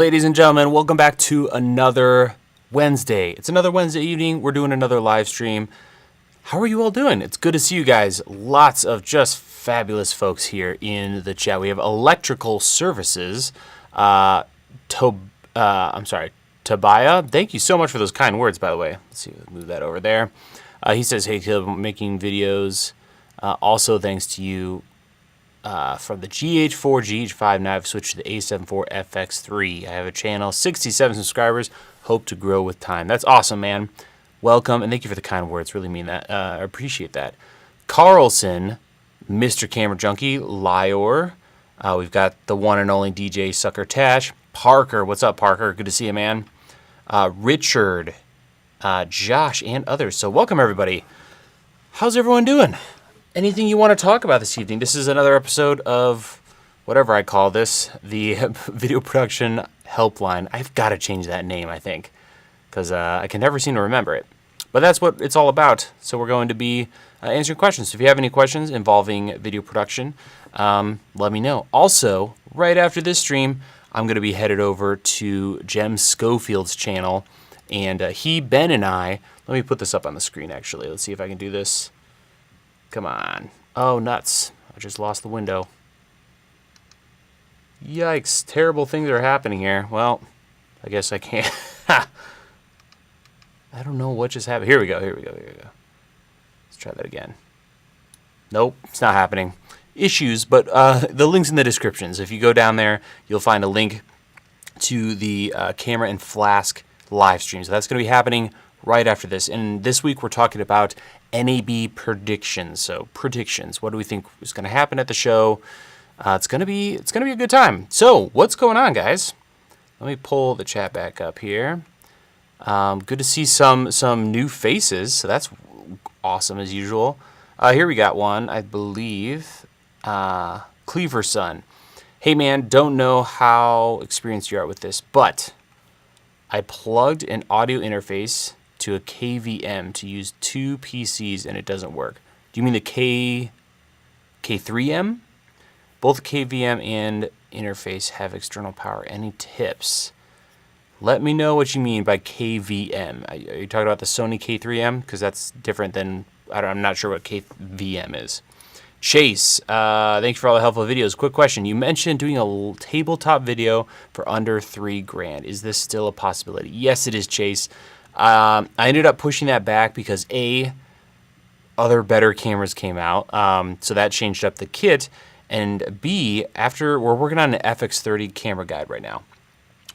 ladies and gentlemen, welcome back to another Wednesday. It's another Wednesday evening. We're doing another live stream. How are you all doing? It's good to see you guys. Lots of just fabulous folks here in the chat. We have Electrical Services. Tobiah. Thank you so much for those kind words, by the way. Let's see, move that over there. He says, hey, Caleb, I'm making videos. Also, thanks to you. From the GH4, GH5, now I've switched to the A74 FX3. I have a channel, 67 subscribers, hope to grow with time. That's awesome, man. Welcome, and thank you for the kind words. Really mean that. I appreciate that. Carlson, Mr. Camera Junkie, Lior. We've got the one and only DJ Sucker Tash. Parker, what's up, Parker? Good to see you, man. Richard, Josh, and others. So welcome, everybody. How's everyone doing? Anything you want to talk about this evening? This is another episode of whatever I call this, the Video Production Helpline. I've got to change that name, I think, because I can never seem to remember it. But that's what it's all about. So we're going to be answering questions. So if you have any questions involving video production, let me know. Also, right after this stream, I'm going to be headed over to Jem Schofield's channel. And Ben and I, let me put this up on the screen, actually. Let's see if I can do this. Come on. Oh, nuts. I just lost the window. Yikes. Terrible things are happening here. Well, I guess I can't. I don't know what just happened. Here we go. Let's try that again. Nope, it's not happening. Issues, but the link's in the descriptions. If you go down there, you'll find a link to the Camera and Flask live stream. So that's going to be happening right after this. And this week we're talking about NAB predictions. So predictions. What do we think is going to happen at the show? It's going to be a good time. So what's going on, guys? Let me pull the chat back up here. Good to see some new faces. So that's awesome as usual. Here we got one, I believe. Cleaver Son. Hey man, don't know how experienced you are with this, but I plugged an audio interface to a KVM to use two PCs and it doesn't work. Do you mean the K3M? Both KVM and interface have external power. Any tips? Let me know what you mean by KVM. Are you talking about the Sony K3M? Because that's different than, I'm not sure what KVM is. Chase, thank you for all the helpful videos. Quick question. You mentioned doing a tabletop video for under $3,000. Is this still a possibility? Yes, it is, Chase. I ended up pushing that back because other better cameras came out. So that changed up the kit. And B, after we're working on an FX30 camera guide right now.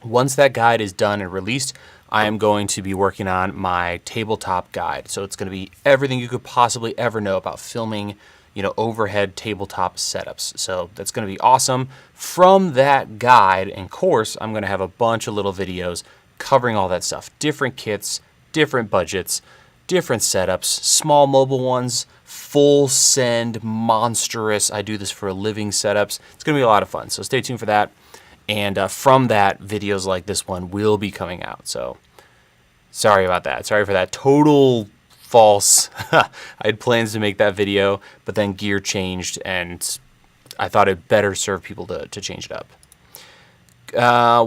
Once that guide is done and released, I am going to be working on my tabletop guide. So it's going to be everything you could possibly ever know about filming, overhead tabletop setups. So that's going to be awesome. From that guide and course, I'm going to have a bunch of little videos covering all that stuff. Different kits, different budgets, different setups, small mobile ones, full send, monstrous, I do this for a living setups. It's going to be a lot of fun. So stay tuned for that. And from that, videos like this one will be coming out. So sorry about that. Sorry for that total false. I had plans to make that video, but then gear changed and I thought it better serve people to change it up.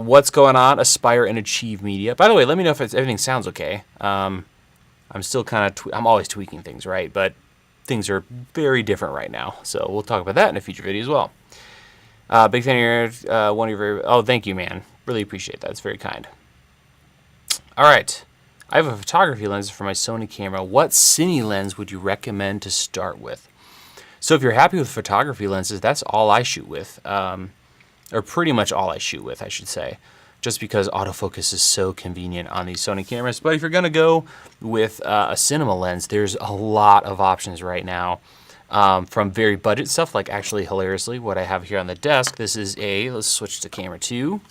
What's going on? Aspire and Achieve Media. By the way, let me know if everything sounds okay. I'm still kind of, I'm always tweaking things, right? But things are very different right now. So we'll talk about that in a future video as well. Big fan of yours. One of your, oh, thank you, man. Really appreciate that. It's very kind. All right. I have a photography lens for my Sony camera. What cine lens would you recommend to start with? So if you're happy with photography lenses, that's all I shoot with. Or pretty much all I shoot with, I should say, just because autofocus is so convenient on these Sony cameras. But if you're going to go with a cinema lens, there's a lot of options right now, from very budget stuff, like actually hilariously what I have here on the desk. This is let's switch to camera 2,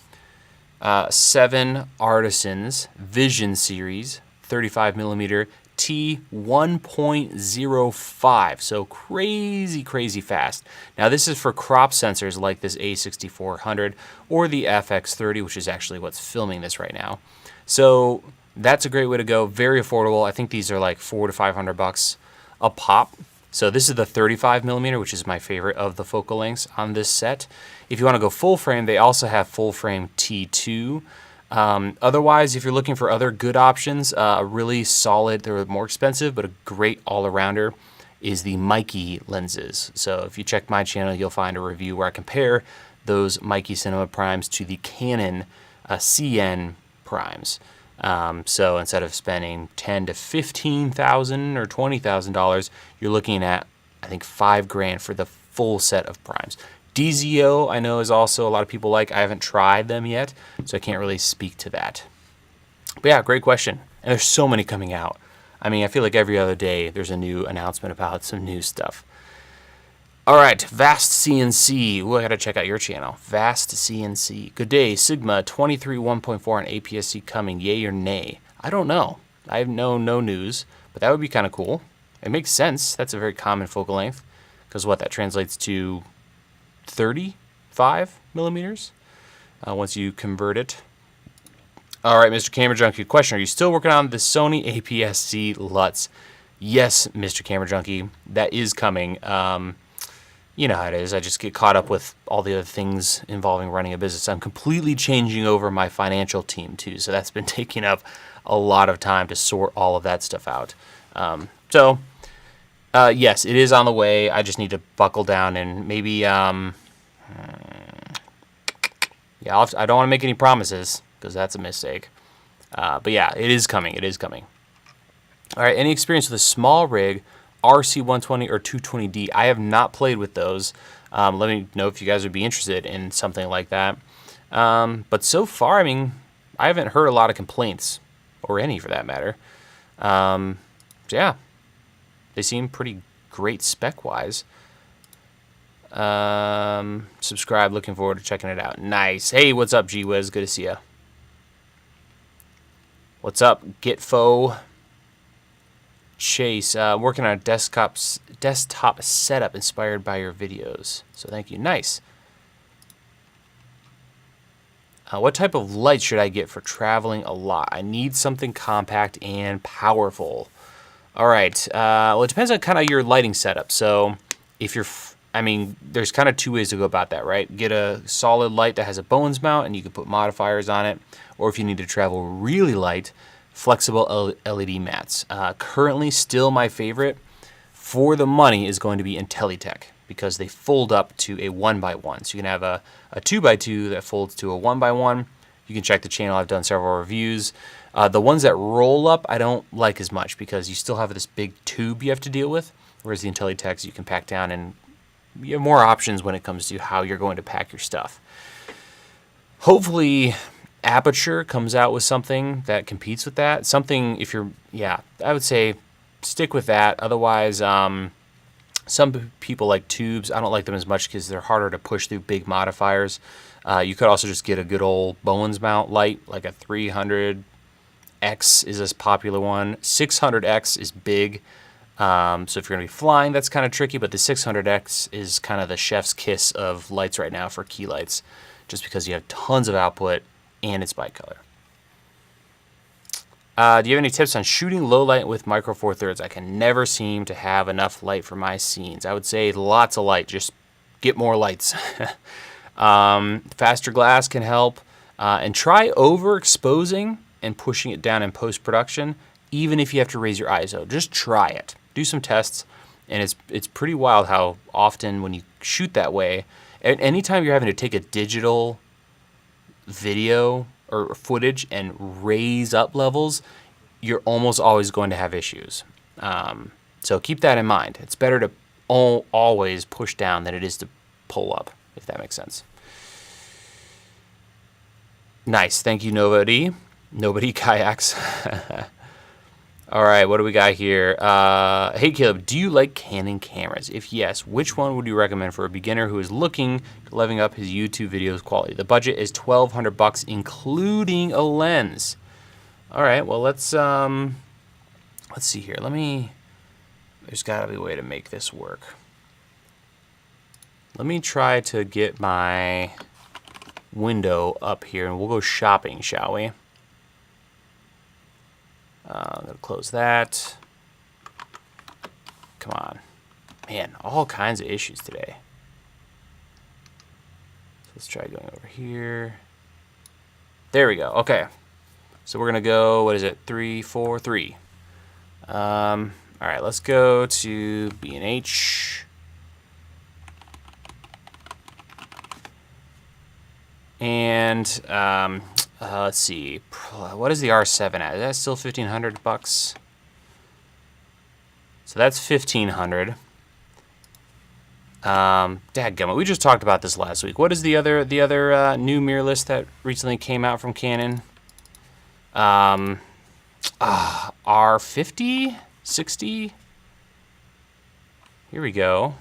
7 Artisans Vision Series 35mm T 1.05, so crazy fast. Now this is for crop sensors like this A6400 or the FX30, which is actually what's filming this right now. So that's a great way to go. Very affordable. I think these are like $400 to $500 a pop. So this is the 35mm, which is my favorite of the focal lengths on this set. If you want to go full frame, they also have full frame T2. Otherwise, if you're looking for other good options, a really solid, they're more expensive, but a great all-arounder is the Mikey lenses. So if you check my channel, you'll find a review where I compare those Mikey Cinema primes to the Canon CN primes. So instead of spending $10,000 to $15,000 or $20,000, you're looking at, I think, $5,000 for the full set of primes. DZO, I know, is also a lot of people like. I haven't tried them yet, so I can't really speak to that. But yeah, great question. And there's so many coming out. I mean, I feel like every other day there's a new announcement about some new stuff. All right, Vast CNC. Ooh, I gotta check out your channel. Vast CNC. Good day, Sigma 23 1.4 and APS-C coming, yay or nay? I don't know. I have no news, but that would be kind of cool. It makes sense. That's a very common focal length, because what, that translates to 35mm once you convert it. All right, Mr. Camera Junkie, question: are you still working on the Sony APS-C LUTs? Yes, Mr. Camera Junkie, that is coming. You know how it is. I just get caught up with all the other things involving running a business. I'm completely changing over my financial team too, so that's been taking up a lot of time to sort all of that stuff out. Yes, it is on the way. I just need to buckle down and maybe, yeah, I don't want to make any promises because that's a mistake. But yeah, it is coming. It is coming. All right, any experience with a small rig, RC120 or 220D? I have not played with those. Let me know if you guys would be interested in something like that. But so far, I mean, I haven't heard a lot of complaints, or any for that matter. So yeah, they seem pretty great spec-wise. Subscribe, looking forward to checking it out. Nice. Hey, what's up, G-Wiz? Good to see ya. What's up, Gitfo? Chase, working on a desktop setup inspired by your videos. So thank you. Nice. What type of light should I get for traveling a lot? I need something compact and powerful. All right. Well, it depends on kind of your lighting setup. So if you're, I mean, there's kind of two ways to go about that, right? Get a solid light that has a Bowens mount and you can put modifiers on it. Or if you need to travel really light, flexible LED mats. Currently, still my favorite for the money is going to be Intelitech, because they fold up to a 1x1. So you can have a 2x2 that folds to a 1x1. You can check the channel. I've done several reviews. The ones that roll up, I don't like as much because you still have this big tube you have to deal with, whereas the Intelitechs you can pack down, and you have more options when it comes to how you're going to pack your stuff. Hopefully Aperture comes out with something that competes with that. Something, if you're, yeah, I would say stick with that. Otherwise, some people like tubes. I don't like them as much because they're harder to push through big modifiers. You could also just get a good old Bowens mount light, like a 300X is a popular one. 600X is big. So if you're going to be flying, that's kind of tricky, but the 600X is kind of the chef's kiss of lights right now for key lights, just because you have tons of output and it's bicolor. Do you have any tips on shooting low light with micro four thirds? I can never seem to have enough light for my scenes. I would say lots of light. Just get more lights. Faster glass can help. And try overexposing and pushing it down in post-production, even if you have to raise your ISO. Just try it. Do some tests. And it's pretty wild how often when you shoot that way, anytime you're having to take a digital video or footage and raise up levels, you're almost always going to have issues. So keep that in mind. It's better to always push down than it is to pull up, if that makes sense. Nice. Thank you, Nobody Kayaks. All right, what do we got here? Hey, Caleb, do you like Canon cameras? If yes, which one would you recommend for a beginner who is looking to leveling up his YouTube videos quality? The budget is $1,200, including a lens. All right, well, let's see here. There's got to be a way to make this work. Let me try to get my window up here, and we'll go shopping, shall we? I'm going to close that. Come on. Man, all kinds of issues today. So let's try going over here. There we go. Okay. So we're going to go, what is it? 3, 4, 3. All right, let's go to B&H. And let's see. What is the R7 at? Is that still $1,500? So that's $1,500. Dadgummit, we just talked about this last week. What is the other new mirrorless that recently came out from Canon? R50, 60. Here we go.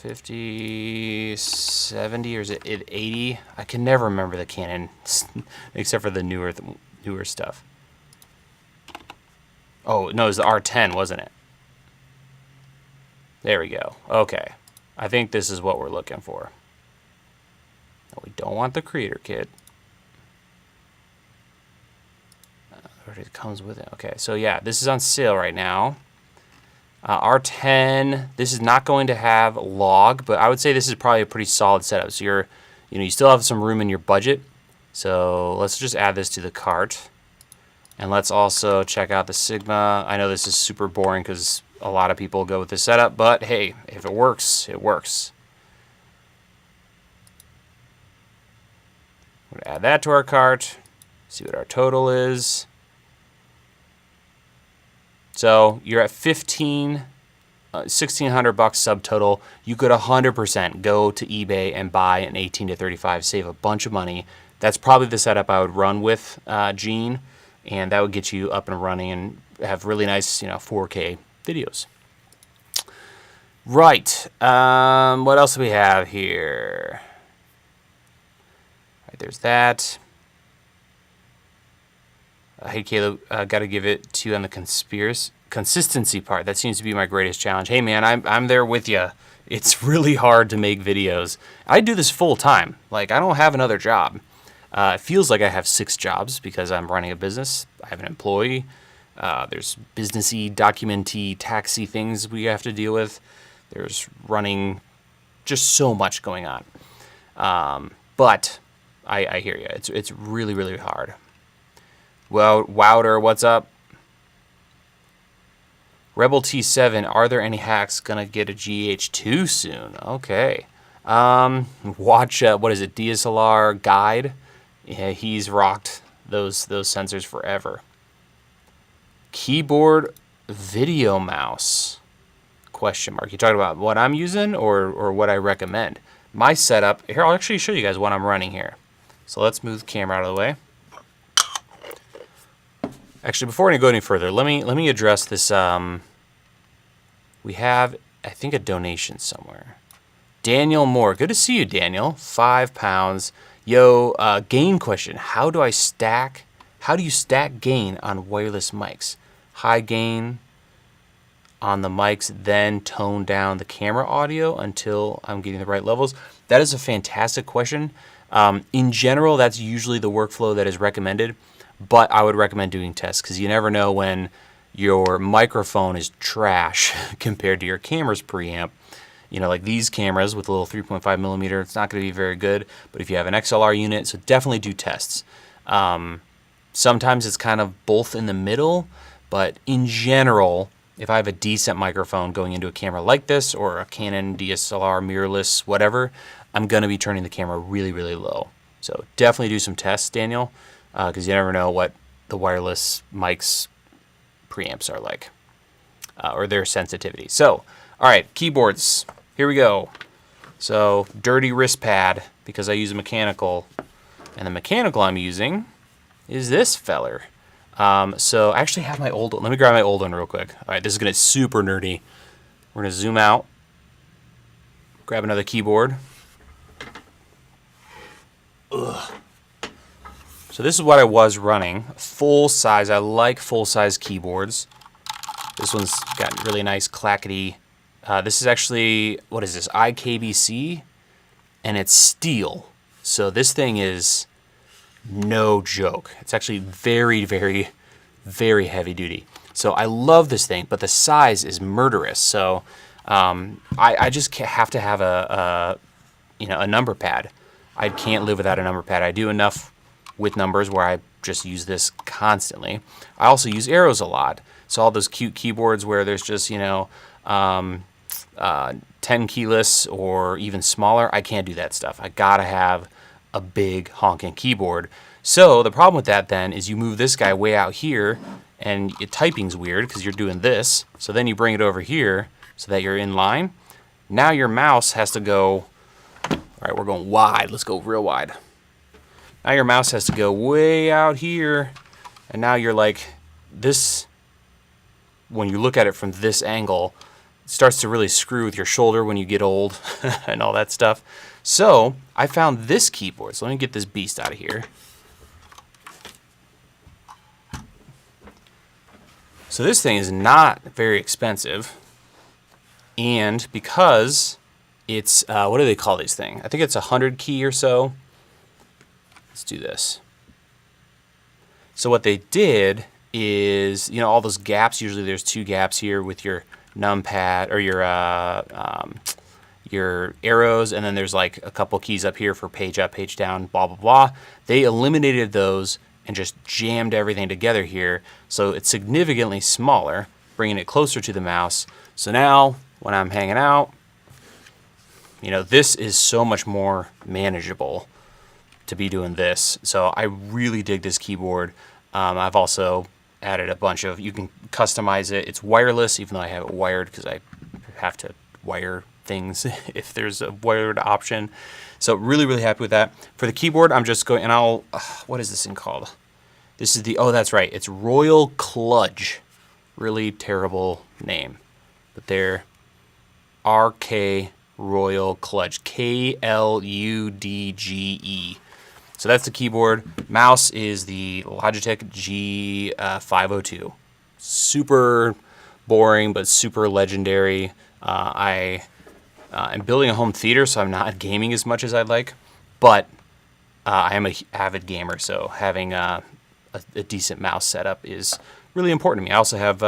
R50, 70, or is it 80? I can never remember the Canon, except for the newer stuff. Oh no, it was the R10, wasn't it? There we go. Okay. I think this is what we're looking for. We don't want the creator kit. It comes with it. Okay, so yeah, this is on sale right now. R10, this is not going to have log, but I would say this is probably a pretty solid setup. So you still have some room in your budget. So let's just add this to the cart. And let's also check out the Sigma. I know this is super boring because a lot of people go with this setup, but hey, if it works, it works. We're going to add that to our cart, see what our total is. So you're at $1,600 subtotal. You could 100% go to eBay and buy an 18 to 35, save a bunch of money. That's probably the setup I would run with Gene, and that would get you up and running and have really nice, 4K videos. Right. What else do we have here? All right, there's that. Hey, Caleb, got to give it to you on the consistency part. That seems to be my greatest challenge. Hey, man, I'm there with you. It's really hard to make videos. I do this full time. Like, I don't have another job. It feels like I have 6 jobs because I'm running a business. I have an employee. There's businessy, documenty, taxy things we have to deal with. There's running just so much going on. But I hear you. It's really, really hard. Well, Wouter, what's up? Rebel T7, are there any hacks gonna get a GH2 soon? Okay. Watch, what is it, DSLR Guide? Yeah, he's rocked those sensors forever. Keyboard video mouse? Question mark. You talking about what I'm using or what I recommend? My setup, here, I'll actually show you guys what I'm running here. So let's move the camera out of the way. Actually, before I go any further, let me address this. We have, I think, a donation somewhere. Daniel Moore, good to see you, Daniel. £5. Yo, gain question. How do you stack gain on wireless mics? High gain on the mics, then tone down the camera audio until I'm getting the right levels? That is a fantastic question. In general, that's usually the workflow that is recommended. But I would recommend doing tests because you never know when your microphone is trash compared to your camera's preamp. Like these cameras with a little 3.5 millimeter, it's not going to be very good. But if you have an XLR unit, so definitely do tests. Sometimes it's kind of both in the middle, but in general, if I have a decent microphone going into a camera like this or a Canon DSLR mirrorless, whatever, I'm going to be turning the camera really, really low. So definitely do some tests, Daniel. Because you never know what the wireless mics preamps are like, or their sensitivity. So, all right, keyboards. Here we go. So, dirty wrist pad, because I use a mechanical. And the mechanical I'm using is this feller. So, I actually have my old one. Let me grab my old one real quick. All right, this is going to be super nerdy. We're going to zoom out. Grab another keyboard. Ugh. So this is what I was running, full size. I like full size keyboards. This one's got really nice clackety. This is actually, what is this, IKBC? And it's steel. So this thing is no joke. It's actually very, very, very heavy duty. So I love this thing, but the size is murderous. So I just have to have a number pad. I can't live without a number pad. I do enough with numbers where I just use this constantly. I also use arrows a lot. So all those cute keyboards where there's just 10 keyless or even smaller, I can't do that stuff. I gotta have a big honking keyboard. So the problem with that then is you move this guy way out here and typing's weird because you're doing this. So then you bring it over here so that you're in line. Now your mouse has to go, all right, we're going wide. Let's go real wide. Now your mouse has to go way out here. And now you're like this, when you look at it from this angle, it starts to really screw with your shoulder when you get old and all that stuff. So I found this keyboard. So let me get this beast out of here. So this thing is not very expensive. And because it's, what do they call these things? I think it's 100 key or so. Let's do this. So what they did is, all those gaps, usually there's 2 gaps here with your numpad or your arrows, and then there's like a couple keys up here for page up, page down, blah, blah, blah. They eliminated those and just jammed everything together here. So it's significantly smaller, bringing it closer to the mouse. So now when I'm hanging out, this is so much more manageable to be doing this. So I really dig this keyboard. I've also added a bunch of, you can customize it. It's wireless, even though I have it wired because I have to wire things if there's a wired option. So really, really happy with that. For the keyboard, I'm just going, and what is this thing called? This is that's right. It's Royal Kludge. Really terrible name. But they're RK Royal Kludge. KLUDGE. So that's the keyboard. Mouse is the Logitech G502. Super boring, but super legendary. I am building a home theater, so I'm not gaming as much as I'd like. But I am an avid gamer, so having a decent mouse setup is really important to me. I also have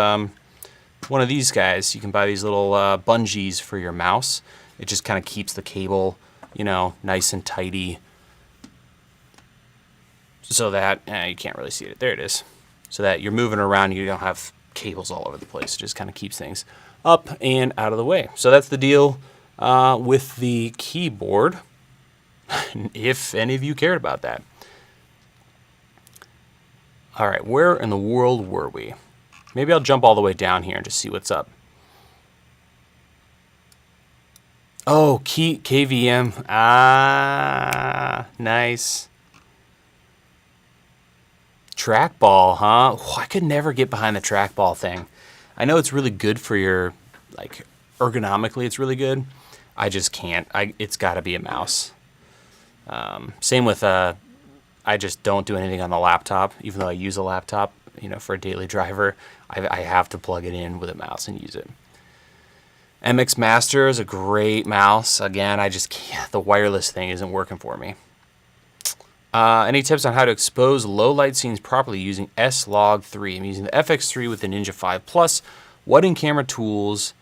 one of these guys. You can buy these little bungees for your mouse. It just kind of keeps the cable, nice and tidy. So that, you can't really see it. There it is. So that you're moving around, you don't have cables all over the place. It just kind of keeps things up and out of the way. So that's the deal with the keyboard, if any of you cared about that. All right, where in the world were we? Maybe I'll jump all the way down here and just see what's up. Oh, KVM. Ah, nice. Trackball, huh? Oh, I could never get behind the trackball thing. I know it's really good for your, ergonomically it's really good. I just can't. It's got to be a mouse. Same with, I just don't do anything on the laptop, even though I use a laptop, for a daily driver. I have to plug it in with a mouse and use it. MX Master is a great mouse. Again, I just can't. The wireless thing isn't working for me. Any tips on how to expose low light scenes properly using S-Log3? I'm using the FX3 with the Ninja 5 Plus. What in-camera tools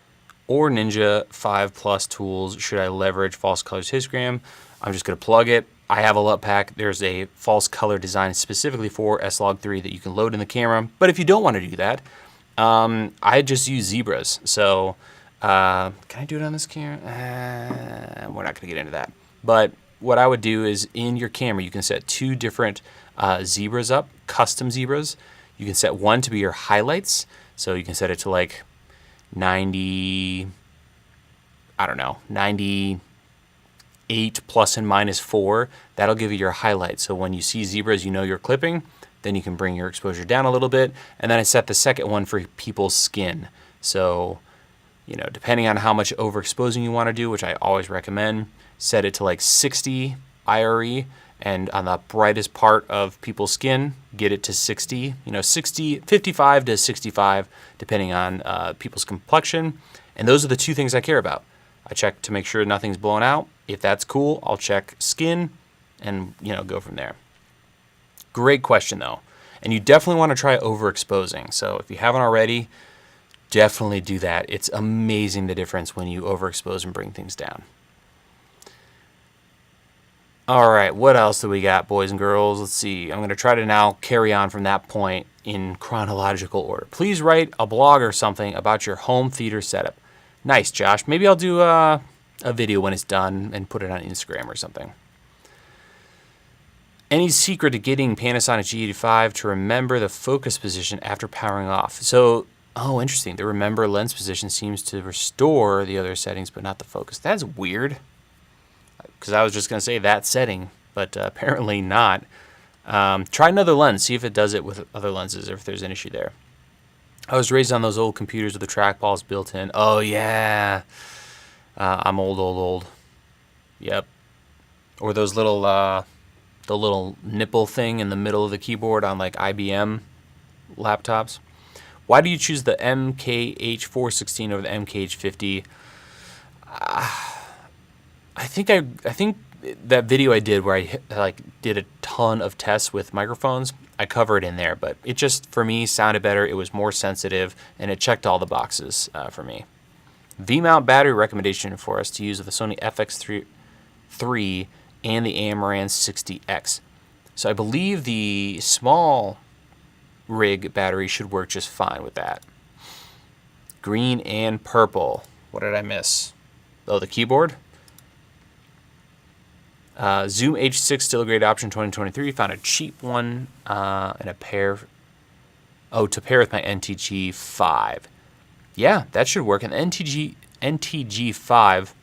or Ninja 5 Plus tools should I leverage? False colors histogram. I'm just going to plug it. I have a LUT pack. There's a false color design specifically for S-Log3 that you can load in the camera. But if you don't want to do that, I just use zebras. So can I do it on this camera? We're not going to get into that. But what I would do is in your camera, you can set 2 different zebras up, custom zebras. You can set one to be your highlights. So you can set it to 98 plus and minus 4. That'll give you your highlights. So when you see zebras, you're clipping. Then you can bring your exposure down a little bit. And then I set the second one for people's skin. So, depending on how much overexposing you want to do, which I always recommend, set it to 60 IRE, and on the brightest part of people's skin, get it to 60, 55 to 65, depending on people's complexion. And those are the 2 things I care about. I check to make sure nothing's blown out. If that's cool, I'll check skin and, go from there. Great question, though. And you definitely want to try overexposing. So if you haven't already, definitely do that. It's amazing the difference when you overexpose and bring things down. All right, what else do we got, boys and girls? Let's see. I'm going to try to now carry on from that point in chronological order. Please write a blog or something about your home theater setup. Nice, Josh. Maybe I'll do a video when it's done and put it on Instagram or something. Any secret to getting Panasonic G85 to remember the focus position after powering off? So, oh, interesting. The remember lens position seems to restore the other settings, but not the focus. That's weird. Because I was just going to say that setting, but apparently not. Try another lens. See if it does it with other lenses or if there's an issue there. I was raised on those old computers with the trackballs built in. Oh, yeah. I'm old. Yep. Or those little, the little nipple thing in the middle of the keyboard on like IBM laptops. Why do you choose the MKH416 over the MKH50? I think that video I did where I did a ton of tests with microphones, I covered in there, but it just, for me, sounded better. It was more sensitive, and it checked all the boxes for me. V-mount battery recommendation for us to use with the Sony FX3 and the Amaran 60X. So I believe the small rig battery should work just fine with that. Green and purple. What did I miss? Oh, the keyboard? Zoom H6 still a great option 2023. Found a cheap one and a pair. Oh, to pair with my NTG5. Yeah, that should work. And the NTG5,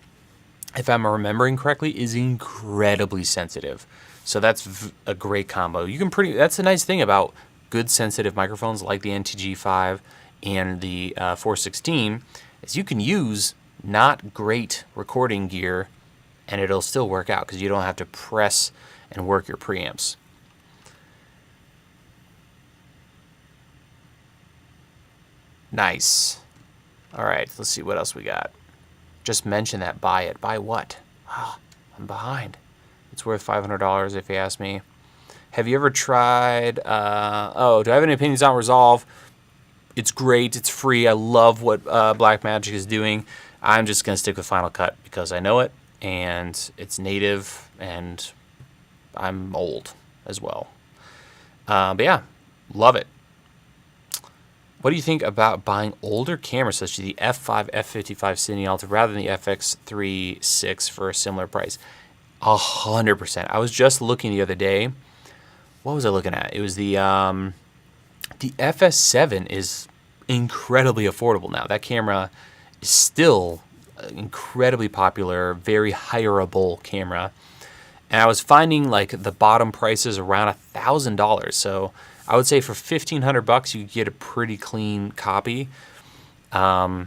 if I'm remembering correctly, is incredibly sensitive. So that's a great combo. You can that's the nice thing about good sensitive microphones like the NTG5 and the 416 is you can use not great recording gear and it'll still work out because you don't have to press and work your preamps. Nice. All right, let's see what else we got. Just mention that, buy it. Buy what? Oh, I'm behind. It's worth $500 if you ask me. Have you ever tried, do I have any opinions on Resolve? It's great, it's free. I love what Blackmagic is doing. I'm just gonna stick with Final Cut because I know it. And it's native, and I'm old as well. But yeah, love it. What do you think about buying older cameras such as the F5, F55 Cine Alta rather than the FX3.6 for a similar price? 100%. I was just looking the other day. What was I looking at? It was the FS7 is incredibly affordable now. That camera is still incredibly popular, very hireable camera, and I was finding like the bottom prices around $1,000. So I would say for $1,500 you could get a pretty clean copy. Yeah,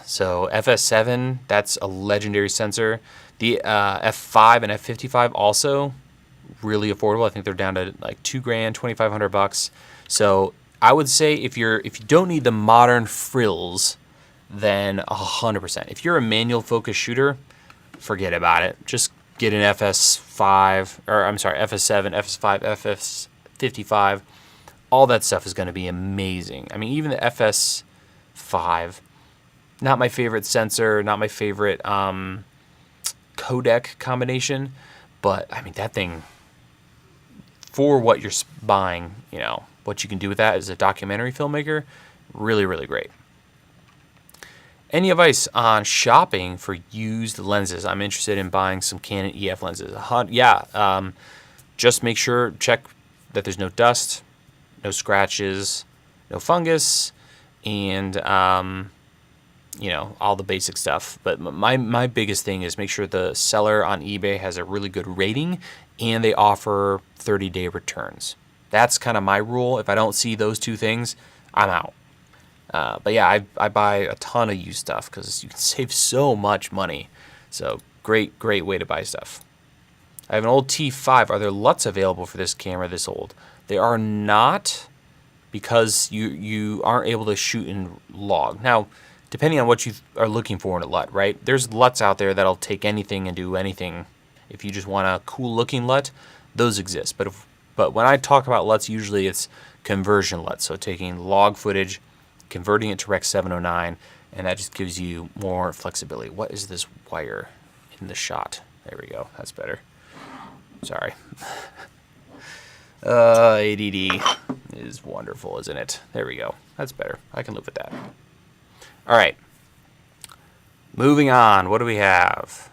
so FS7, that's a legendary sensor. The F5 and F55 also really affordable. I think they're down to like $2,000, $2,500. So I would say if you don't need the modern frills, then 100%. If you're a manual focus shooter, forget about it. Just get an FS5, or I'm sorry, FS7, FS5, FS55. All that stuff is going to be amazing. I mean, even the FS5, not my favorite sensor, not my favorite codec combination, but I mean, that thing, for what you're buying, you know, what you can do with that as a documentary filmmaker, really, really great. Any advice on shopping for used lenses? I'm interested in buying some Canon EF lenses. Just make sure, check that there's no dust, no scratches, no fungus, and you know, all the basic stuff. But my biggest thing is make sure the seller on eBay has a really good rating and they offer 30-day returns. That's kind of my rule. If I don't see those two things, I'm out. But yeah, I buy a ton of used stuff because you can save so much money. So great way to buy stuff. I have an old T5. Are there LUTs available for this camera this old? They are not, because you aren't able to shoot in log. Now, depending on what you are looking for in a LUT, right? There's LUTs out there that'll take anything and do anything. If you just want a cool looking LUT, those exist. But But when I talk about LUTs, usually it's conversion LUTs. So taking log footage, converting it to Rec. 709, and that just gives you more flexibility. What is this wire in the shot? There we go. That's better. Sorry. ADD is wonderful, isn't it? There we go. That's better. I can live with that. All right. Moving on. What do we have?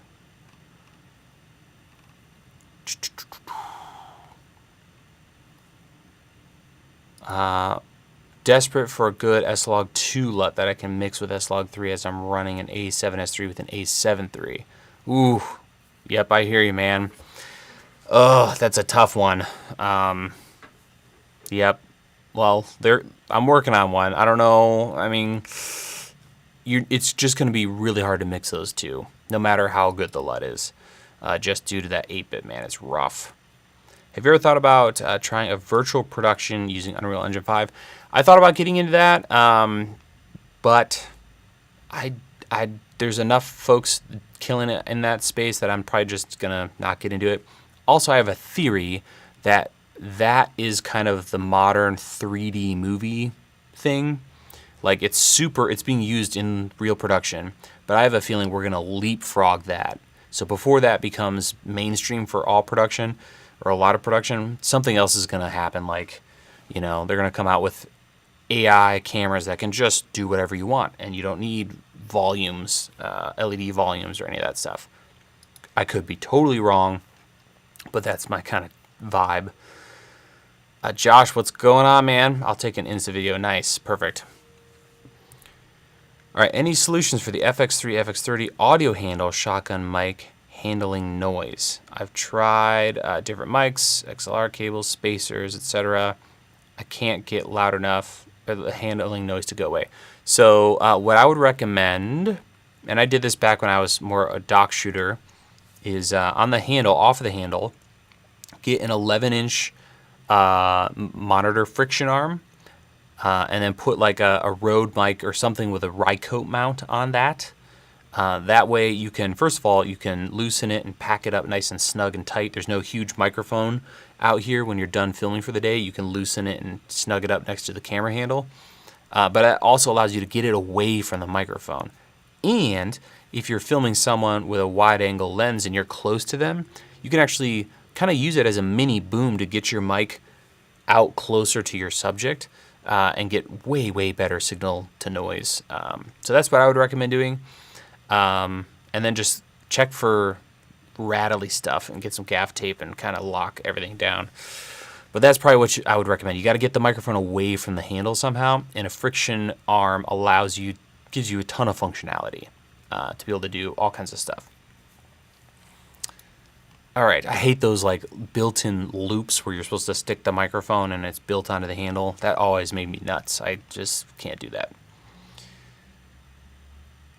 Desperate for a good S-Log2 LUT that I can mix with S-Log3 as I'm running an A7S3 with an A7 III. Ooh. Yep, I hear you, man. Oh, that's a tough one. Yep. Well, I'm working on one. I don't know. I mean, it's just going to be really hard to mix those two, no matter how good the LUT is, just due to that 8-bit, man. It's rough. Have you ever thought about trying a virtual production using Unreal Engine 5? I thought about getting into that, but there's enough folks killing it in that space that I'm probably just going to not get into it. Also, I have a theory that is kind of the modern 3D movie thing. Like, it's being used in real production, but I have a feeling we're going to leapfrog that. So before that becomes mainstream for all production, or a lot of production, something else is going to happen. Like, they're going to come out with AI cameras that can just do whatever you want, and you don't need volumes, LED volumes or any of that stuff. I could be totally wrong, but that's my kind of vibe. Josh, what's going on, man? I'll take an Insta video. Nice. Perfect. All right. Any solutions for the FX3, FX30 audio handle shotgun mic handling noise? I've tried different mics, XLR cables, spacers, etc. I can't get loud enough for the handling noise to go away. So what I would recommend, and I did this back when I was more a dock shooter, is on the handle, off of the handle, get an 11-inch monitor friction arm, and then put like a Rode mic or something with a Rycote mount on that. That way you can, first of all, you can loosen it and pack it up nice and snug and tight. There's no huge microphone out here when you're done filming for the day. You can loosen it and snug it up next to the camera handle. But it also allows you to get it away from the microphone. And if you're filming someone with a wide angle lens and you're close to them, you can actually kind of use it as a mini boom to get your mic out closer to your subject and get way, way better signal to noise. So that's what I would recommend doing. And then just check for rattly stuff and get some gaff tape and kind of lock everything down. But that's probably what I would recommend. You got to get the microphone away from the handle somehow, and a friction arm gives you a ton of functionality to be able to do all kinds of stuff. All right, I hate those like built-in loops where you're supposed to stick the microphone and it's built onto the handle. That always made me nuts. I just can't do that.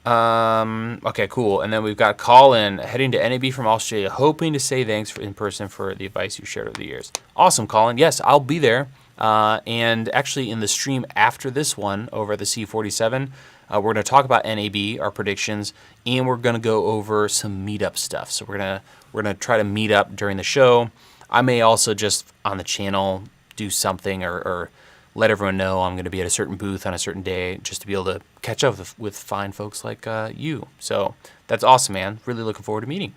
Okay, cool. And then we've got Colin heading to NAB from Australia, hoping to say thanks in person for the advice you shared over the years. Awesome, Colin. Yes, I'll be there. And actually in the stream after this one over at the C47, we're going to talk about NAB, our predictions, and we're going to go over some meetup stuff. So we're going to try to meet up during the show. I may also just on the channel do something or let everyone know I'm going to be at a certain booth on a certain day just to be able to catch up with fine folks like you. So that's awesome, man. Really looking forward to meeting.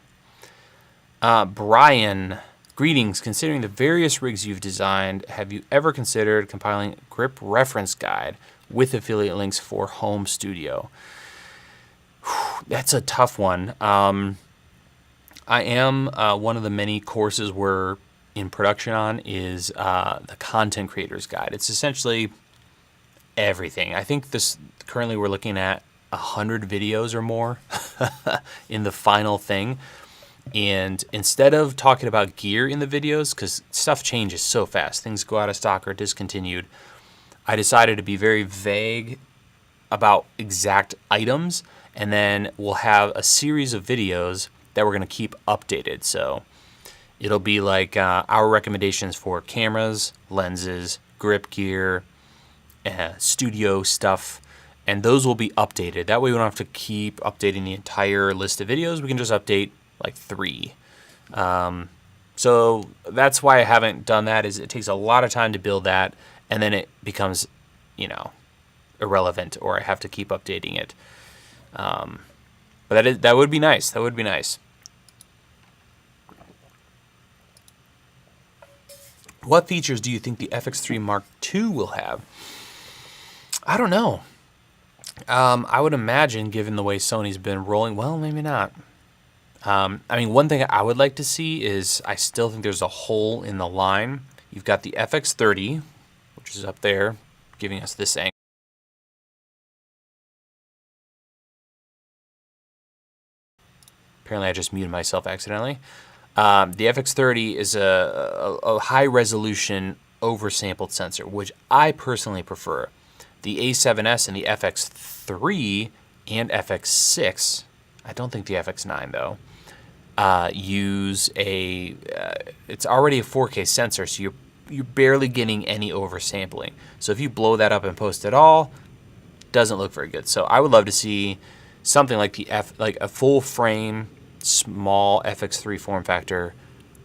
Brian, greetings. Considering the various rigs you've designed, have you ever considered compiling a grip reference guide with affiliate links for home studio? That's a tough one. I am one of the many courses we're in production on is the Content Creators Guide. It's essentially everything. I think currently we're looking at 100 videos or more in the final thing. And instead of talking about gear in the videos, because stuff changes so fast, things go out of stock or discontinued, I decided to be very vague about exact items, and then we'll have a series of videos that we're going to keep updated. So it'll be like our recommendations for cameras, lenses, grip gear, studio stuff, and those will be updated. That way we don't have to keep updating the entire list of videos. We can just update like 3. So that's why I haven't done that, is it takes a lot of time to build that, and then it becomes, you know, irrelevant, or I have to keep updating it. But that would be nice. That would be nice. What features do you think the FX3 Mark II will have? I don't know. I would imagine, given the way Sony's been rolling, well, maybe not. I mean, one thing I would like to see is, I still think there's a hole in the line. You've got the FX30, which is up there, giving us this angle. Apparently I just muted myself accidentally. The FX30 is a high-resolution oversampled sensor, which I personally prefer. The A7S and the FX3 and FX6, I don't think the FX9 though, use it's already a 4K sensor, so you're barely getting any oversampling. So if you blow that up and post it all, doesn't look very good. So I would love to see something like like a full frame small FX3 form factor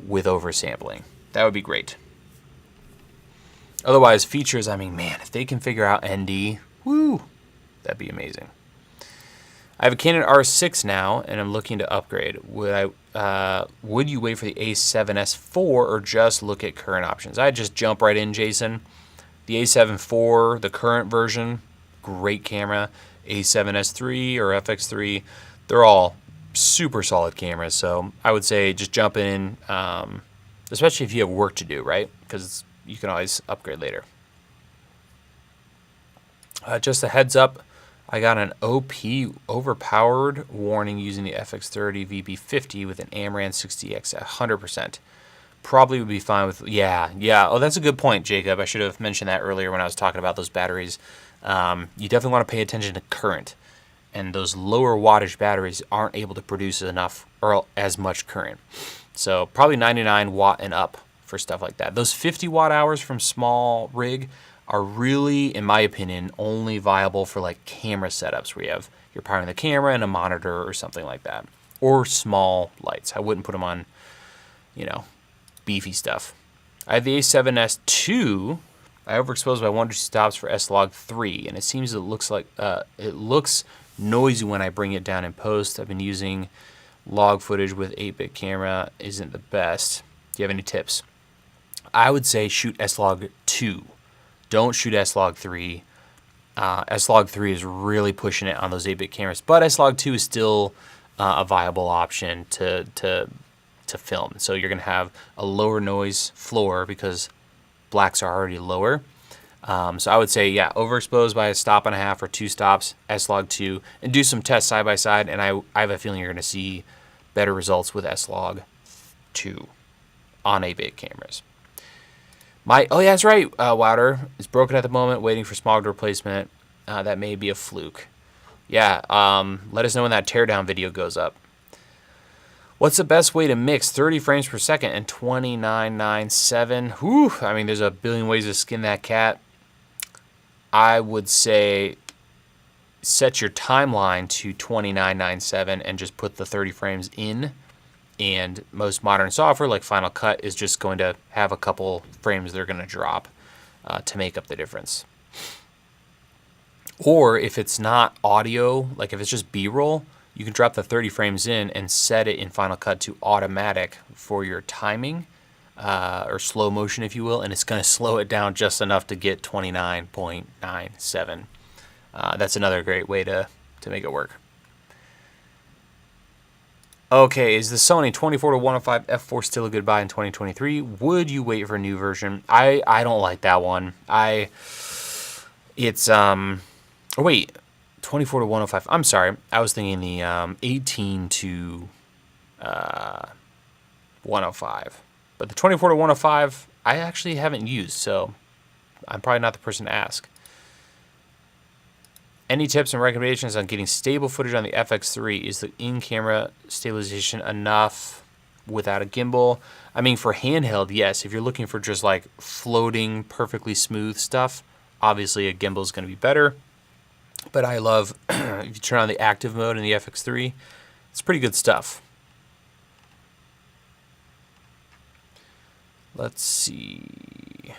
with oversampling. That would be great. Otherwise, features, I mean, man, if they can figure out ND, woo, that'd be amazing. I have a Canon R6 now, and I'm looking to upgrade. Would you wait for the A7S IV or just look at current options? I'd just jump right in, Jason. The A7 IV, the current version, great camera. A7S III or FX3, they're all super solid cameras. So I would say just jump in, especially if you have work to do, right? Because you can always upgrade later. Just a heads up, I got an OP overpowered warning using the FX30 VP50 with an AMRAN 60X at 100%. Probably would be fine with, yeah. Oh, that's a good point, Jacob. I should have mentioned that earlier when I was talking about those batteries. You definitely want to pay attention to current. And those lower wattage batteries aren't able to produce enough or as much current. So probably 99 watt and up for stuff like that. Those 50 watt hours from small rig are really, in my opinion, only viable for like camera setups where you're powering the camera and a monitor or something like that. Or small lights. I wouldn't put them on, you know, beefy stuff. I have the A7S II. I overexposed by 1 to 2 stops for S-Log3, and it seems it looks noisy when I bring it down in post. I've been using log footage with 8-bit camera, isn't the best. Do you have any tips? I would say shoot S-Log2. Don't shoot S-Log3. S-Log3 is really pushing it on those 8-bit cameras, but S-Log2 is still a viable option to film. So you're going to have a lower noise floor because blacks are already lower. So I would say, yeah, overexposed by a stop and a half or 2 stops, S-Log2, and do some tests side by side, and I have a feeling you're going to see better results with S-Log2 on 8-bit cameras. Oh yeah, that's right, Wouter. It's broken at the moment, waiting for smog replacement. That may be a fluke. Yeah, let us know when that teardown video goes up. What's the best way to mix 30 frames per second and 2997? Whew, I mean, there's a billion ways to skin that cat. I would say set your timeline to 2997 and just put the 30 frames in. And most modern software like Final Cut is just going to have a couple frames they're going to drop to make up the difference. Or if it's not audio, like if it's just B-roll, you can drop the 30 frames in and set it in Final Cut to automatic for your timing, or slow motion, if you will, and it's going to slow it down just enough to get 29.97. That's another great way to make it work. Okay, is the Sony 24-105 f4 still a good buy in 2023? Would you wait for a new version? I don't like that one. Oh wait, 24-105. I'm sorry, I was thinking the 18-105. But the 24-105, I actually haven't used, so I'm probably not the person to ask. Any tips and recommendations on getting stable footage on the FX3? Is the in-camera stabilization enough without a gimbal? I mean, for handheld, yes. If you're looking for just like floating, perfectly smooth stuff, obviously a gimbal is going to be better. But I love, if you turn on the active mode in the FX3, it's pretty good stuff. Let's see.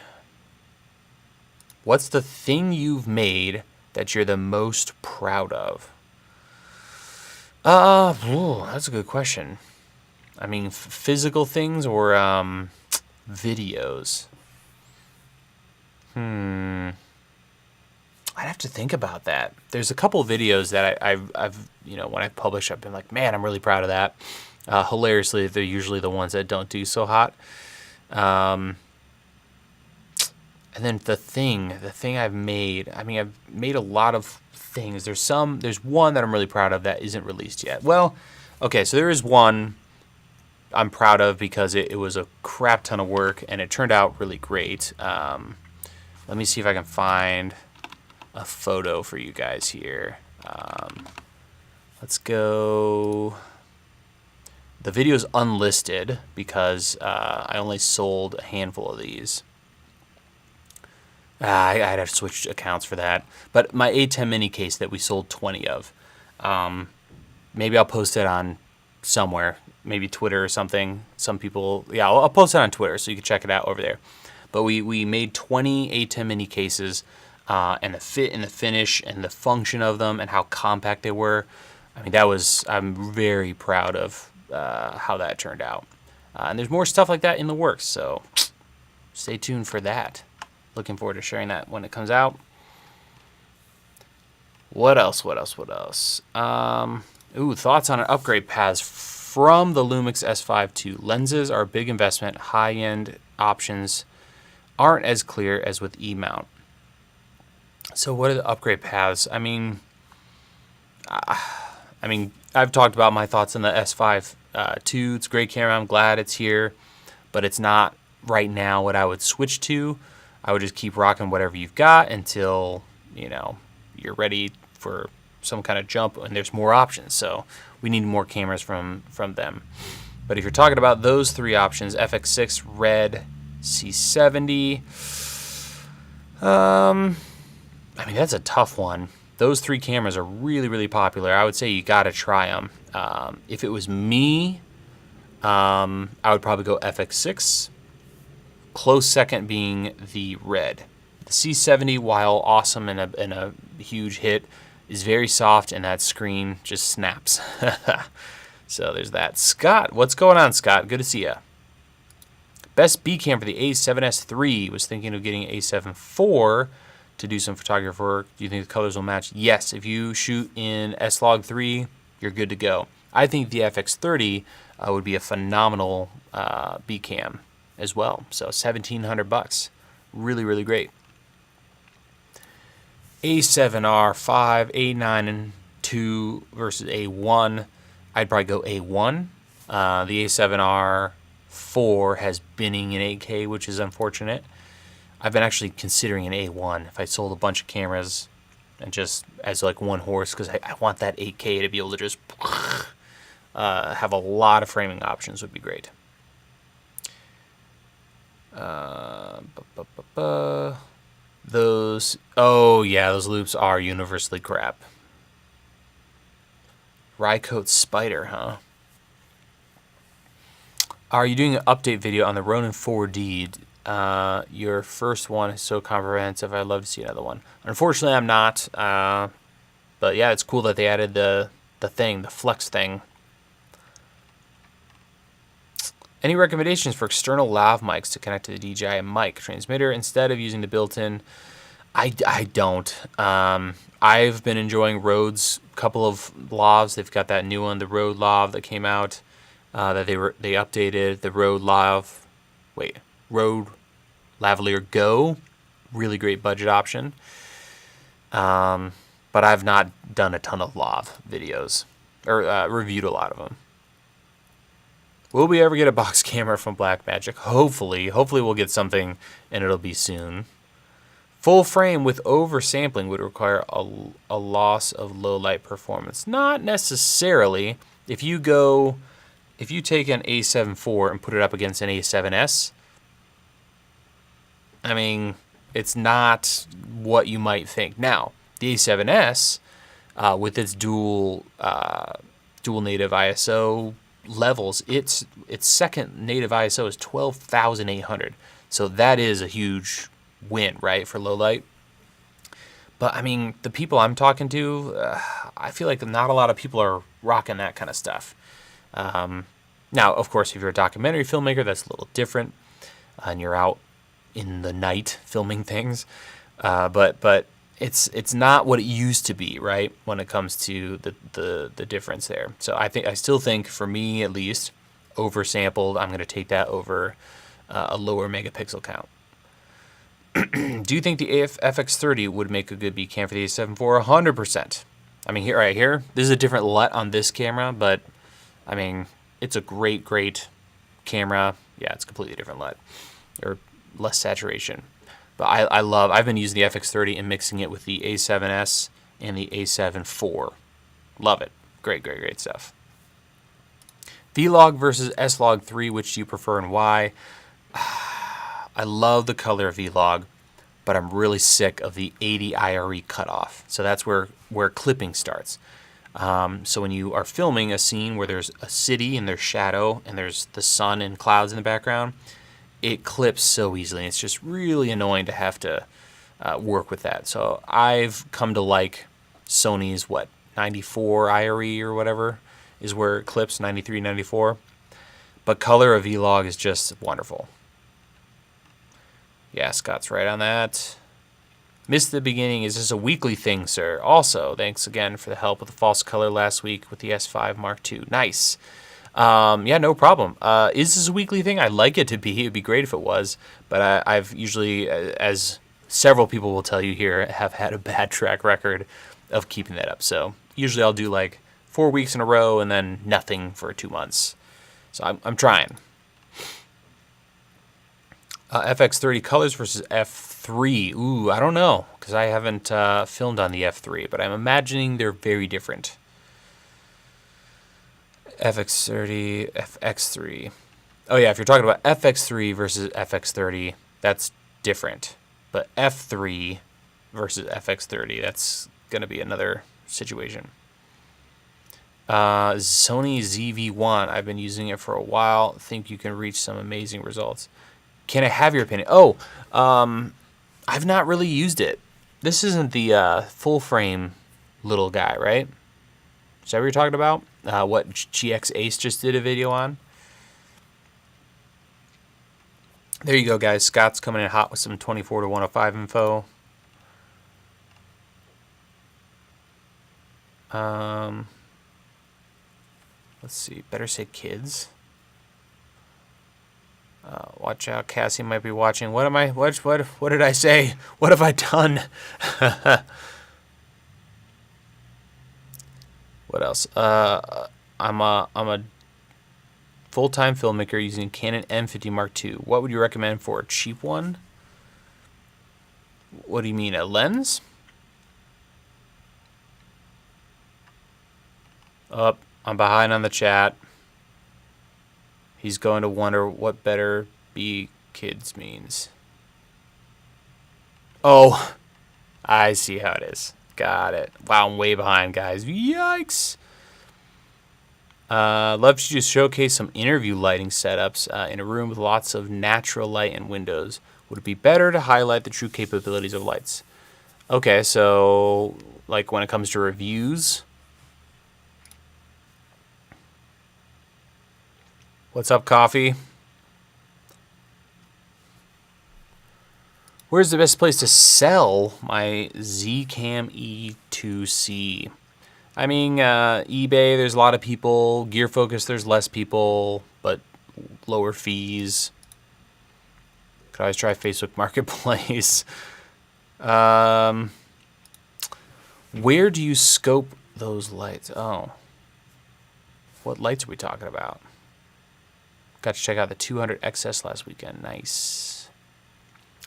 What's the thing you've made that you're the most proud of? That's a good question. I mean, physical things or videos? I'd have to think about that. There's a couple of videos that I've when I publish, I've been like, man, I'm really proud of that. Hilariously, they're usually the ones that don't do so hot. And then the thing I've made. I mean, I've made a lot of things. There's one that I'm really proud of that isn't released yet. Well, okay, so there is one I'm proud of because it was a crap ton of work and it turned out really great. Let me see if I can find a photo for you guys here. Let's go. The video's unlisted because I only sold a handful of these. I'd have to switch accounts for that. But my A10 mini case that we sold 20 of, maybe I'll post it on somewhere, maybe Twitter or something. Some people, yeah, I'll post it on Twitter so you can check it out over there. But we made 20 A10 mini cases, and the fit and the finish and the function of them and how compact they were. I mean, I'm very proud of how that turned out. And there's more stuff like that in the works, so stay tuned for that. Looking forward to sharing that when it comes out. What else? Thoughts on an upgrade paths from the Lumix S5 II. Lenses are a big investment. High-end options aren't as clear as with E-mount. So what are the upgrade paths? I mean, I've talked about my thoughts on the S5 II. It's a great camera. I'm glad it's here, but it's not right now what I would switch to. I would just keep rocking whatever you've got until, you're ready for some kind of jump and there's more options. So we need more cameras from them. But if you're talking about those three options, FX6, Red, C70, that's a tough one. Those three cameras are really, really popular. I would say you got to try them. If it was me, I would probably go FX6. Close second being the Red. The C70, while awesome and a huge hit, is very soft and that screen just snaps. So there's that. Scott, what's going on, Scott? Good to see you. Best B cam for the A7S III. Was thinking of getting A7 IV to do some photography work. Do you think the colors will match? Yes. If you shoot in S-Log 3, you're good to go. I think the FX30 would be a phenomenal B cam as well. So $1,700, really, really great. A7R 5, A9 and 2 versus A1. I'd probably go A1. The A7R 4 has binning in 8K, which is unfortunate. I've been actually considering an A1 if I sold a bunch of cameras and just as like one horse, because I want that 8K to be able to just have a lot of framing options would be great. Those loops are universally crap. Rycoat Spider, huh? Are you doing an update video on the Ronin 4D? Your first one is so comprehensive. I'd love to see another one. Unfortunately, I'm not. But yeah, it's cool that they added the flex thing. Any recommendations for external lav mics to connect to the DJI mic transmitter instead of using the built-in? I don't. I've been enjoying Rode's couple of lavs. They've got that new one, the Rode lav that came out. That they updated the Rode Lavalier Go, really great budget option. But I've not done a ton of lav videos or reviewed a lot of them. Will we ever get a box camera from Blackmagic? Hopefully we'll get something, and it'll be soon. Full frame with oversampling would require a loss of low light performance. Not necessarily. If you take an A7 IV and put it up against an A7S, I mean, it's not what you might think. Now, the A7S, with its dual native ISO levels, its second native ISO is 12,800. So that is a huge win, right, for low light. But I mean, the people I'm talking to, I feel like not a lot of people are rocking that kind of stuff. Now, of course, if you're a documentary filmmaker, that's a little different, and you're out in the night filming things. But it's not what it used to be, right? When it comes to the difference there. So I still think, for me at least, oversampled, I'm going to take that over a lower megapixel count. Do you think the FX30 would make a good B cam for the A7 IV? 100%. I mean, right here, this is a different LUT on this camera, but I mean, it's a great camera. Yeah, it's a completely different LUT, or less saturation. But I've been using the FX30 and mixing it with the A7S and the A7 IV. Love it. Great stuff. Vlog versus S-Log 3, which do you prefer and why? I love the color of Vlog, but I'm really sick of the 80 IRE cutoff. So that's where clipping starts. So when you are filming a scene where there's a city and there's shadow and there's the sun and clouds in the background, it clips so easily. It's just really annoying to have to work with that. So I've come to like Sony's 94 IRE or whatever is where it clips, 93, 94. But color of Vlog is just wonderful. Yeah, Scott's right on that. Missed the beginning. Is this a weekly thing, sir? Also, thanks again for the help with the false color last week with the S5 Mark II. Nice. Yeah, no problem. Is this a weekly thing? I'd like it to be. It'd be great if it was. But I've usually, as several people will tell you here, have had a bad track record of keeping that up. So usually I'll do like 4 weeks in a row and then nothing for 2 months. So I'm trying. FX30 colors versus F3. Ooh, I don't know, because I haven't filmed on the F3, but I'm imagining they're very different. FX30, FX3. Oh yeah, if you're talking about FX3 versus FX30, that's different. But F3 versus FX30, that's going to be another situation. Sony ZV-1, I've been using it for a while. Think you can reach some amazing results. Can I have your opinion? Oh, I've not really used it. This isn't the full frame little guy, right? Is that what you're talking about? What GX Ace just did a video on? There you go, guys. Scott's coming in hot with some 24 to 105 info. Let's see. Better say kids. Watch out, Cassie might be watching. What did I say? What have I done? What else? I'm a full-time filmmaker using Canon M50 Mark II. What would you recommend for a cheap one? What do you mean, a lens? Oh, I'm behind on the chat. He's going to wonder what better be kids means. Oh, I see how it is. Got it. Wow, I'm way behind, guys. Yikes. Love to just showcase some interview lighting setups in a room with lots of natural light and windows. Would it be better to highlight the true capabilities of lights? Okay, so like when it comes to reviews. What's up, coffee? Where's the best place to sell my Zcam E2C? I mean, eBay, there's a lot of people. Gear Focus, there's less people, but lower fees. Could always try Facebook Marketplace. Where do you scope those lights? Oh. What lights are we talking about? Got to check out the 200 XS last weekend. Nice.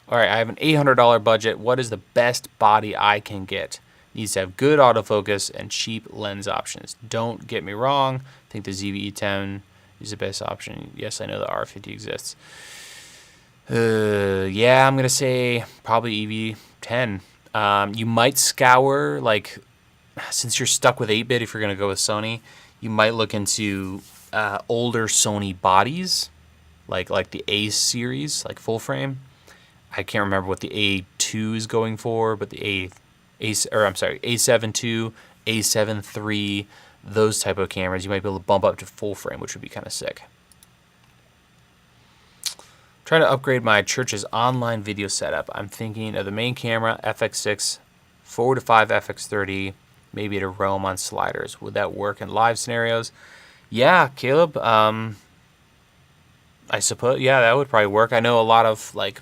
All right, I have an $800 budget. What is the best body I can get? Needs to have good autofocus and cheap lens options. Don't get me wrong. I think the ZV-E10 is the best option. Yes, I know the R50 exists. Yeah, I'm going to say probably EV10. You might scour, like, since you're stuck with 8-bit if you're going to go with Sony, you might look into older Sony bodies, like the A series, like full frame. I can't remember what the A2 is going for, but the A7 II, A7 III, those type of cameras, you might be able to bump up to full frame, which would be kind of sick. Trying to upgrade my church's online video setup. I'm thinking of the main camera, FX6, 4 to 5 FX30, maybe to roam on sliders. Would that work in live scenarios? Yeah, Caleb. I suppose, yeah, that would probably work. I know a lot of like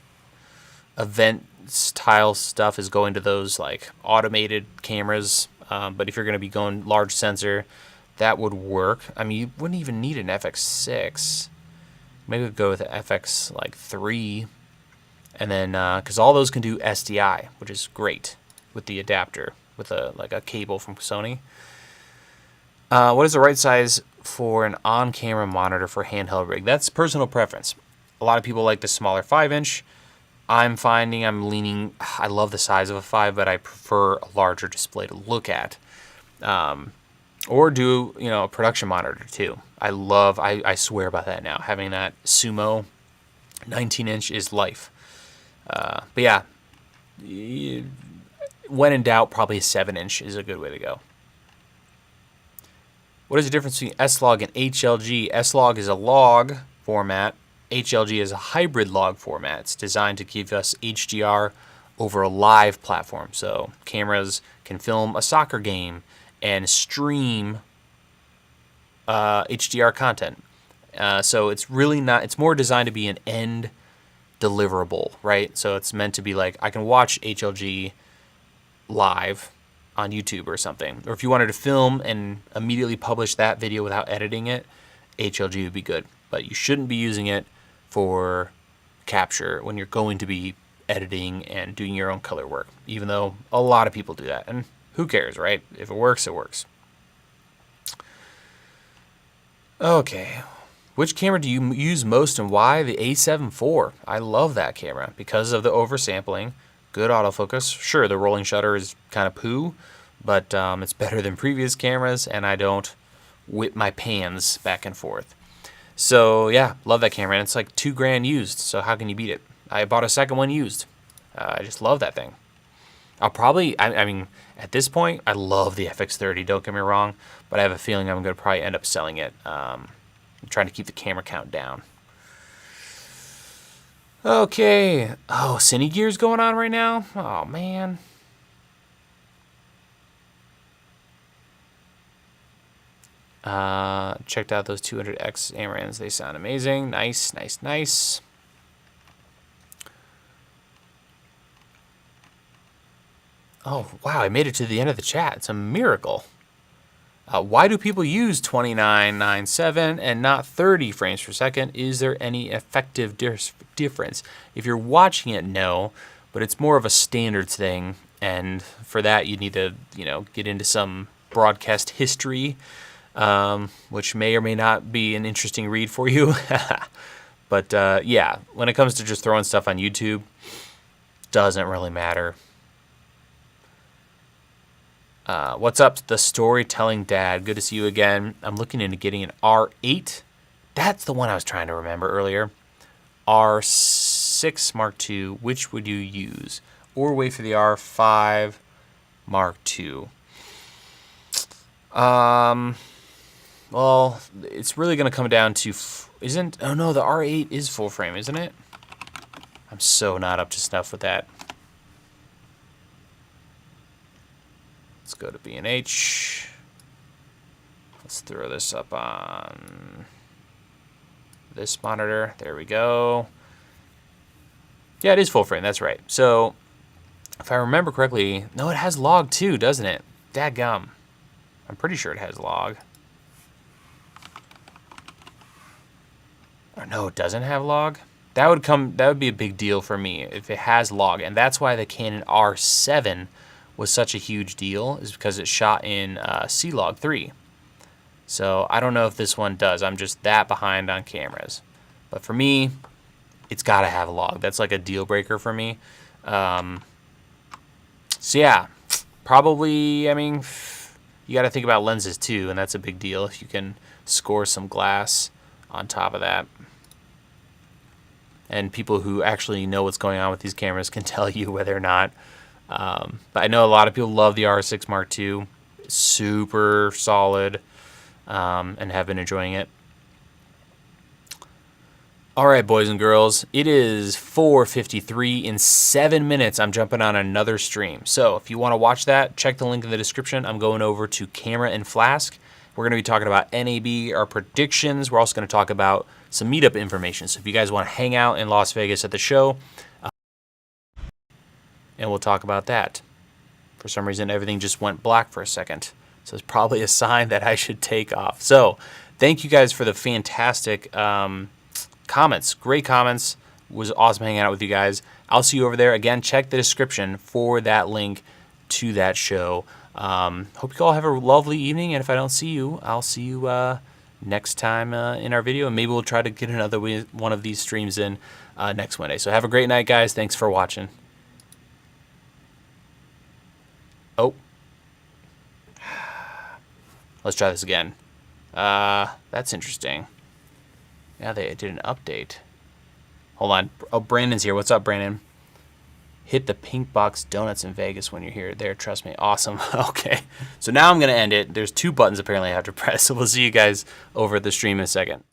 event style stuff is going to those like automated cameras, but if you're going to be going large sensor, that would work. I mean, you wouldn't even need an FX6. Maybe we'd go with the FX like 3, and then because all those can do SDI, which is great with the adapter with a cable from Sony. What is the right size for an on-camera monitor for handheld rig? That's personal preference. A lot of people like the smaller 5-inch. I'm finding I'm leaning. I love the size of a 5, but I prefer a larger display to look at. Or do, a production monitor too. I swear by that now. Having that Sumo 19-inch is life. But yeah, when in doubt, probably a 7-inch is a good way to go. What is the difference between S-Log and HLG? S-Log is a log format. HLG is a hybrid log format. It's designed to give us HDR over a live platform. So cameras can film a soccer game and stream HDR content. So it's really not, it's more designed to be an end deliverable, right? So it's meant to be like, I can watch HLG live on YouTube or something. Or if you wanted to film and immediately publish that video without editing it, HLG would be good. But you shouldn't be using it for capture when you're going to be editing and doing your own color work, even though a lot of people do that. And who cares, right? If it works, it works. Okay. Which camera do you use most and why? The A7 IV. I love that camera because of the oversampling, good autofocus. Sure, the rolling shutter is kind of poo, but it's better than previous cameras, and I don't whip my pans back and forth. So yeah, love that camera, and it's like $2,000 used, so how can you beat it? I bought a second one used. I just love that thing. I mean, at this point, I love the FX30, don't get me wrong, but I have a feeling I'm going to probably end up selling it. I'm trying to keep the camera count down. Okay. Oh, Cine Gear's going on right now? Oh, man. Checked out those 200X Amarans. They sound amazing. Nice, nice, nice. Oh, wow, I made it to the end of the chat. It's a miracle. Why do people use 2997 and not 30 frames per second? Is there any effective difference? If you're watching it, no, but it's more of a standards thing, and for that you need to, get into some broadcast history, which may or may not be an interesting read for you. But yeah, when it comes to just throwing stuff on YouTube, doesn't really matter. What's up, the storytelling dad? Good to see you again. I'm looking into getting an R8. That's the one I was trying to remember earlier. R6 Mark II. Which would you use? Or wait for the R5 Mark II. Well, it's really going to come down to... Oh no, the R8 is full frame, isn't it? I'm so not up to snuff with that. Let's go to B&H. Let's throw this up on this monitor. There we go. Yeah, it is full frame. That's right. So, if I remember correctly, no, it has log too, doesn't it? Dadgum. I'm pretty sure it has log. Or no, it doesn't have log. That would be a big deal for me if it has log, and that's why the Canon R7 was such a huge deal, is because it shot in C-Log 3. So I don't know if this one does. I'm just that behind on cameras. But for me, it's got to have a log. That's like a deal breaker for me. So yeah, probably, I mean, you got to think about lenses too, and that's a big deal if you can score some glass on top of that. And people who actually know what's going on with these cameras can tell you whether or not. But I know a lot of people love the R6 Mark II. Super solid, and have been enjoying it. All right, boys and girls, it is 4:53. In 7 minutes, I'm jumping on another stream. So if you want to watch that, check the link in the description. I'm going over to Camera and Flask. We're going to be talking about NAB, our predictions. We're also going to talk about some meetup information. So if you guys want to hang out in Las Vegas at the show, and we'll talk about that. For some reason, everything just went black for a second. So it's probably a sign that I should take off. So thank you guys for the fantastic comments. Great comments. It was awesome hanging out with you guys. I'll see you over there. Again, check the description for that link to that show. Hope you all have a lovely evening. And if I don't see you, I'll see you next time in our video. And maybe we'll try to get another one of these streams in next Monday. So have a great night, guys. Thanks for watching. Oh. Let's try this again. That's interesting. Yeah, they did an update. Hold on. Oh, Brandon's here. What's up, Brandon? Hit the Pink Box Donuts in Vegas when you're here. There, trust me. Awesome. Okay. So now I'm going to end it. There's 2 buttons apparently I have to press. So we'll see you guys over at the stream in a second.